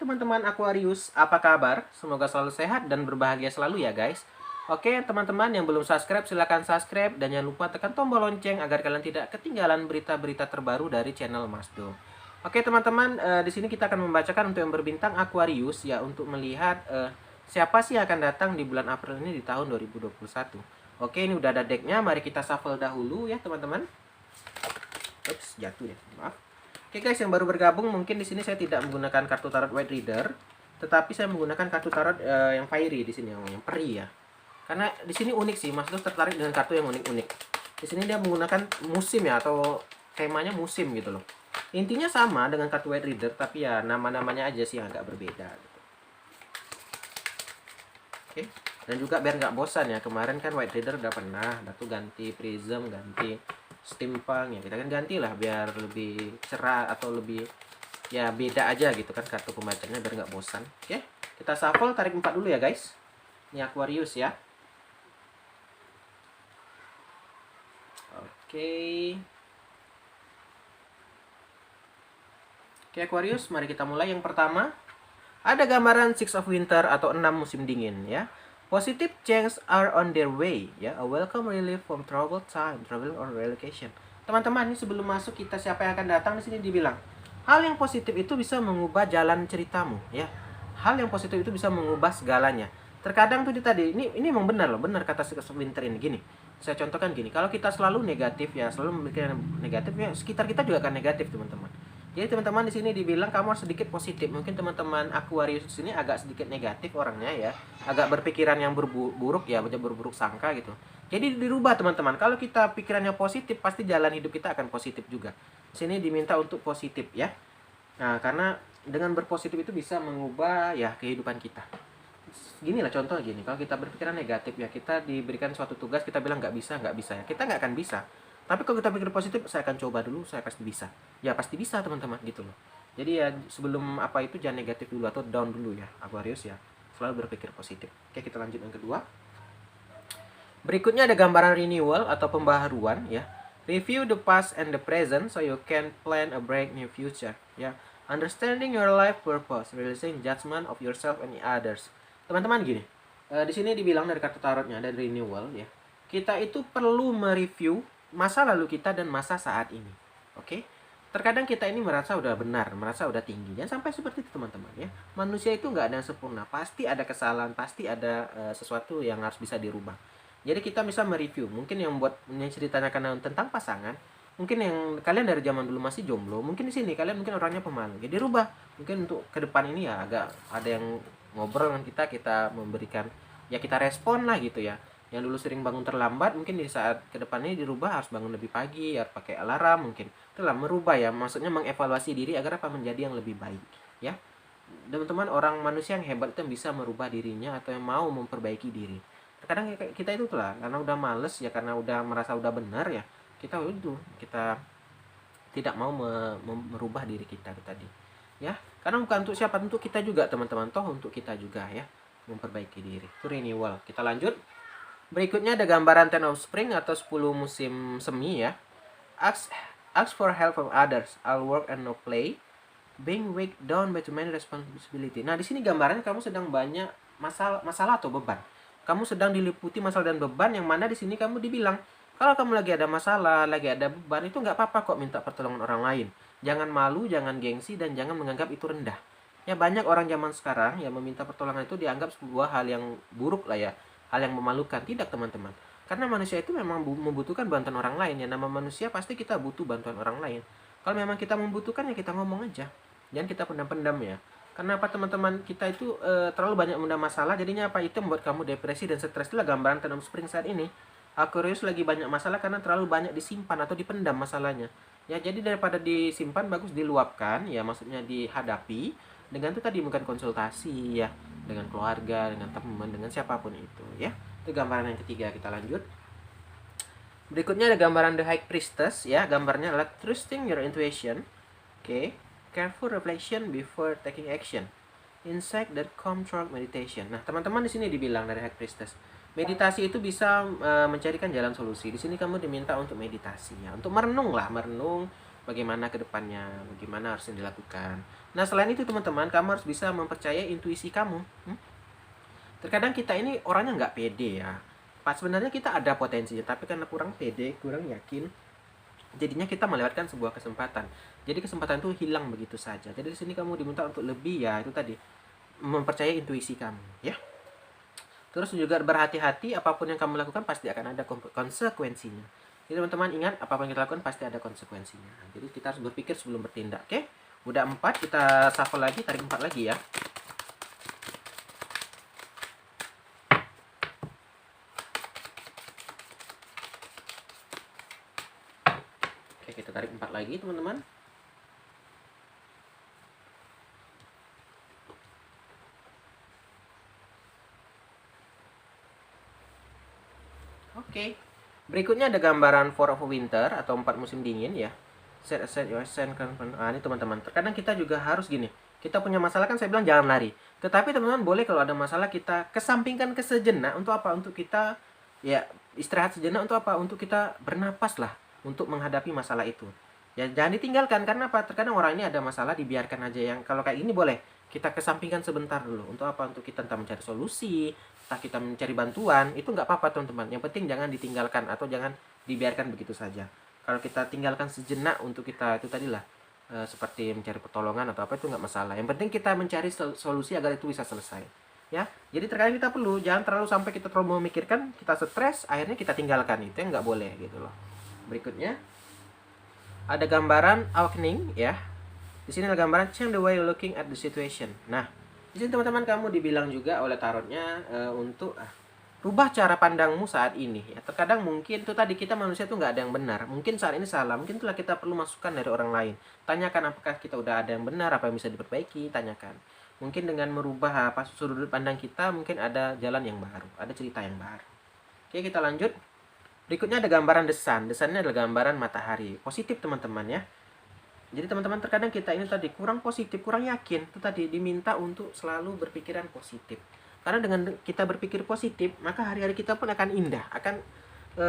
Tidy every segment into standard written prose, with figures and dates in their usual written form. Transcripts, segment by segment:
teman-teman Aquarius, apa kabar? Semoga selalu sehat dan berbahagia selalu ya guys. Oke, teman-teman yang belum subscribe silahkan subscribe dan jangan lupa tekan tombol lonceng agar kalian tidak ketinggalan berita-berita terbaru dari channel Masdo. Oke teman-teman, di sini kita akan membacakan untuk yang berbintang Aquarius ya, untuk melihat siapa sih yang akan datang di bulan April ini di tahun 2021. Oke, ini udah ada decknya, mari kita shuffle dahulu ya teman-teman. Ups, jatuh ya, maaf. Oke guys, yang baru bergabung mungkin di sini saya tidak menggunakan kartu tarot White Reader, tetapi saya menggunakan kartu tarot yang fiery di sini, yang peri ya. Karena di sini unik sih, Mas terus tertarik dengan kartu yang unik-unik. Di sini dia menggunakan musim ya, atau temanya musim gitu loh. Intinya sama dengan kartu White Reader, tapi ya nama-namanya aja sih yang agak berbeda gitu. Oke, dan juga biar nggak bosan ya, kemarin kan White Reader udah pernah, tuh ganti Prism, ganti Steampunk ya, kita kan gantilah biar lebih cerah atau lebih ya beda aja gitu kan kartu pembacanya biar nggak bosan. Oke, kita shuffle, tarik 4 dulu ya guys. Ini Aquarius ya. Oke. Oke Aquarius, mari kita mulai. Yang pertama, ada gambaran Six of Winter atau 6 musim dingin ya. Positive change are on their way ya. A welcome relief from troubled time, travel or relocation. Teman-teman, ini sebelum masuk kita siapa yang akan datang di sini dibilang hal yang positif itu bisa mengubah jalan ceritamu ya. Hal yang positif itu bisa mengubah segalanya. Terkadang tuh tadi ini memang benar loh, benar kata Six of Winter ini gini. Saya contohkan gini, kalau kita selalu negatif ya, selalu memikirkan negatif ya, sekitar kita juga akan negatif, teman-teman. Jadi teman-teman di sini dibilang kamu harus sedikit positif. Mungkin teman-teman Aquarius di sini agak sedikit negatif orangnya ya, agak berpikiran yang buruk ya, berburuk sangka gitu. Jadi dirubah teman-teman. Kalau kita pikirannya positif, pasti jalan hidup kita akan positif juga. Di sini diminta untuk positif ya. Nah, karena dengan berpositif itu bisa mengubah ya kehidupan kita. Gini lah contoh gini, kalau kita berpikiran negatif ya, kita diberikan suatu tugas, kita bilang nggak bisa ya, kita nggak akan bisa. Tapi kalau kita pikir positif, saya akan coba dulu, saya pasti bisa. Ya pasti bisa teman-teman gitu loh. Jadi ya sebelum apa itu jangan negatif dulu atau down dulu ya Aquarius ya. Selalu berpikir positif. Oke, kita lanjut yang kedua. Berikutnya ada gambaran renewal atau pembaharuan ya. Review the past and the present so you can plan a brand new future ya. Understanding your life purpose, releasing judgment of yourself and others. Teman-teman gini, di sini dibilang dari kartu tarotnya ada renewal ya. Kita itu perlu mereview masa lalu kita dan masa saat ini. Oke? Terkadang kita ini merasa udah benar, merasa udah tinggi. Jangan sampai seperti itu teman-teman ya. Manusia itu nggak ada yang sempurna. Pasti ada kesalahan, pasti ada sesuatu yang harus bisa dirubah. Jadi kita bisa mereview. Mungkin yang buat yang ceritanya karena tentang pasangan, mungkin yang kalian dari zaman dulu masih jomblo, mungkin di sini kalian mungkin orangnya pemalu. Jadi rubah. Mungkin untuk ke depan ini ya agak ada yang ngobrol dengan kita memberikan ya, kita respon lah gitu ya. Yang dulu sering bangun terlambat, mungkin di saat kedepannya dirubah harus bangun lebih pagi, harus pakai alarm mungkin. Itulah merubah ya, maksudnya mengevaluasi diri agar apa menjadi yang lebih baik ya. Teman-teman, orang manusia yang hebat itu yang bisa merubah dirinya atau yang mau memperbaiki diri. Terkadang kita itu lah karena udah males ya, karena udah merasa udah benar ya, kita tidak mau merubah diri kita tadi ya. Karena bukan untuk siapa, untuk kita juga teman-teman, toh untuk kita juga ya, memperbaiki diri. Itu renewal. Kita lanjut. Berikutnya ada gambaran Ten of Spring atau 10 musim semi ya. Ask for help from others. I'll work and no play. Being weighed down by too many responsibility. Nah, di sini gambarannya kamu sedang banyak masalah atau beban. Kamu sedang diliputi masalah dan beban, yang mana di sini kamu dibilang kalau kamu lagi ada masalah, lagi ada beban, itu nggak apa-apa kok minta pertolongan orang lain. Jangan malu, jangan gengsi, dan jangan menganggap itu rendah. Ya banyak orang zaman sekarang yang meminta pertolongan itu dianggap sebuah hal yang buruk lah ya, hal yang memalukan. Tidak teman-teman, karena manusia itu memang membutuhkan bantuan orang lain ya. Nama manusia pasti kita butuh bantuan orang lain. Kalau memang kita membutuhkan ya kita ngomong aja, jangan kita pendam-pendam ya. Karena apa teman-teman, kita itu terlalu banyak mendam masalah, jadinya apa itu membuat kamu depresi dan stres. Itulah gambaran Ten of Spring saat ini. Aquarius lagi banyak masalah karena terlalu banyak disimpan atau dipendam masalahnya ya. Jadi daripada disimpan, bagus diluapkan ya, maksudnya dihadapi dengan itu tadi, bukan konsultasi ya, dengan keluarga, dengan teman, dengan siapapun itu ya. Itu gambaran yang ketiga. Kita lanjut. Berikutnya ada gambaran The High Priestess ya. Gambarnya adalah trusting your intuition. Oke. Careful reflection before taking action. Insight that come through meditation. Nah, teman-teman di sini dibilang dari High Priestess, meditasi itu bisa mencarikan jalan solusi. Di sini kamu diminta untuk meditasi ya, untuk merenung bagaimana ke depannya, bagaimana harus dilakukan. Nah, selain itu teman-teman, kamu harus bisa mempercayai intuisi kamu. Terkadang kita ini orangnya nggak pede ya. Pas sebenarnya kita ada potensinya, tapi karena kurang pede, kurang yakin, jadinya kita melewatkan sebuah kesempatan. Jadi kesempatan itu hilang begitu saja. Jadi di sini kamu diminta untuk lebih, ya itu tadi, mempercayai intuisi kamu, ya. Terus juga berhati-hati, apapun yang kamu lakukan pasti akan ada konsekuensinya. Jadi teman-teman ingat, apapun yang kita lakukan pasti ada konsekuensinya. Jadi kita harus berpikir sebelum bertindak. Oke, udah 4, kita shuffle lagi, tarik 4 lagi ya. Oke, kita tarik 4 lagi teman-teman. Oke. Berikutnya ada gambaran Four of Winter atau 4 musim dingin ya. Set aside your sense. Nah, ini teman-teman. Terkadang kita juga harus gini. Kita punya masalah kan saya bilang jangan lari. Tetapi teman-teman boleh kalau ada masalah kita kesampingkan ke sejenak. Untuk apa? Untuk kita ya istirahat sejenak. Untuk apa? Untuk kita bernapas lah untuk menghadapi masalah itu. Ya jangan ditinggalkan karena apa? Terkadang orang ini ada masalah dibiarkan aja, yang kalau kayak gini boleh kita kesampingkan sebentar dulu. Untuk apa? Untuk kita entah mencari solusi, entah kita mencari bantuan, itu nggak apa-apa teman-teman. Yang penting jangan ditinggalkan atau jangan dibiarkan begitu saja. Kalau kita tinggalkan sejenak untuk kita itu tadilah seperti mencari pertolongan atau apa, itu nggak masalah. Yang penting kita mencari solusi agar itu bisa selesai. Ya, jadi terkadang kita perlu jangan terlalu sampai kita terlalu memikirkan, kita stres, akhirnya kita tinggalkan, itu yang nggak boleh gitu loh. Berikutnya ada gambaran awakening ya. Di sini ada gambaran change the way you're looking at the situation. Nah, di sini teman-teman kamu dibilang juga oleh tarotnya untuk rubah cara pandangmu saat ini ya. Terkadang mungkin itu tadi, kita manusia tuh nggak ada yang benar. Mungkin saat ini salah, mungkin itulah kita perlu masukan dari orang lain. Tanyakan apakah kita udah ada yang benar, apa yang bisa diperbaiki, tanyakan. Mungkin dengan merubah apa sudut pandang kita, mungkin ada jalan yang baru, ada cerita yang baru. Oke, kita lanjut. Berikutnya ada gambaran desan. Desannya adalah gambaran matahari. Positif teman-teman ya. Jadi teman-teman terkadang kita ini tadi kurang positif, kurang yakin. Itu tadi diminta untuk selalu berpikiran positif. Karena dengan kita berpikir positif, maka hari-hari kita pun akan indah, akan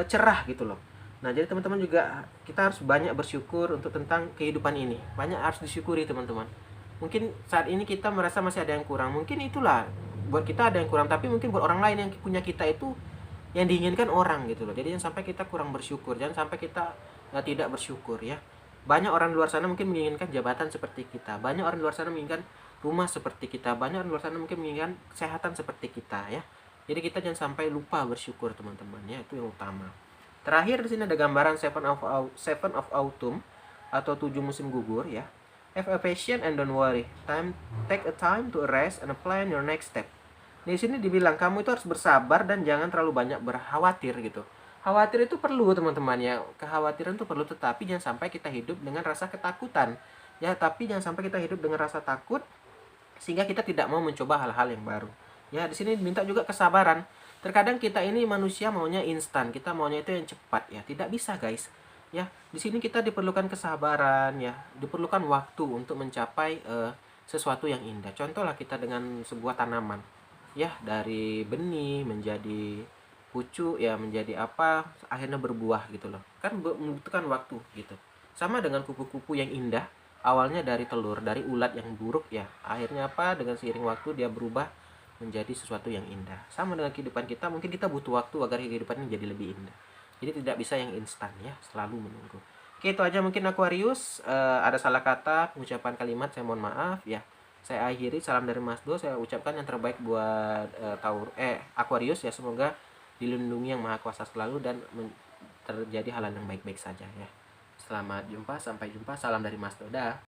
cerah gitu loh. Nah, jadi teman-teman juga kita harus banyak bersyukur untuk tentang kehidupan ini. Banyak harus disyukuri teman-teman. Mungkin saat ini kita merasa masih ada yang kurang. Mungkin itulah buat kita ada yang kurang, tapi mungkin buat orang lain yang punya kita itu yang diinginkan orang gitu loh. Jadi jangan sampai kita kurang bersyukur, jangan sampai kita tidak bersyukur ya. Banyak orang di luar sana mungkin menginginkan jabatan seperti kita. Banyak orang di luar sana menginginkan rumah seperti kita. Banyak orang di luar sana mungkin menginginkan kesehatan seperti kita ya. Jadi kita jangan sampai lupa bersyukur teman-teman ya, itu yang utama. Terakhir di sini ada gambaran Seven of Autumn atau 7 musim gugur ya. Have a patience and don't worry. Take a time to rest and plan your next step. Di sini dibilang kamu itu harus bersabar dan jangan terlalu banyak berkhawatir gitu. Khawatir itu perlu teman-teman ya. Kekhawatiran itu perlu, tetapi jangan sampai kita hidup dengan rasa ketakutan. Ya, tapi jangan sampai kita hidup dengan rasa takut sehingga kita tidak mau mencoba hal-hal yang baru. Ya, di sini diminta juga kesabaran. Terkadang kita ini manusia maunya instan, kita maunya itu yang cepat ya. Tidak bisa, guys. Ya, di sini kita diperlukan kesabaran ya, diperlukan waktu untuk mencapai sesuatu yang indah. Contohlah kita dengan sebuah tanaman. Ya, dari benih menjadi pucuk ya, menjadi apa, akhirnya berbuah gitu loh. Kan membutuhkan waktu gitu. Sama dengan kupu-kupu yang indah, awalnya dari telur, dari ulat yang buruk ya. Akhirnya apa, dengan seiring waktu dia berubah menjadi sesuatu yang indah. Sama dengan kehidupan kita, mungkin kita butuh waktu agar kehidupan ini jadi lebih indah. Jadi tidak bisa yang instan ya, selalu menunggu. Oke, itu aja mungkin Aquarius. Ada salah kata, pengucapan kalimat saya mohon maaf ya. Saya akhiri, salam dari Mas Do. Saya ucapkan yang terbaik buat Aquarius ya, semoga dilindungi yang maha kuasa selalu dan terjadi hal yang baik-baik saja ya. Selamat jumpa, sampai jumpa, salam dari Mas Do. Dah.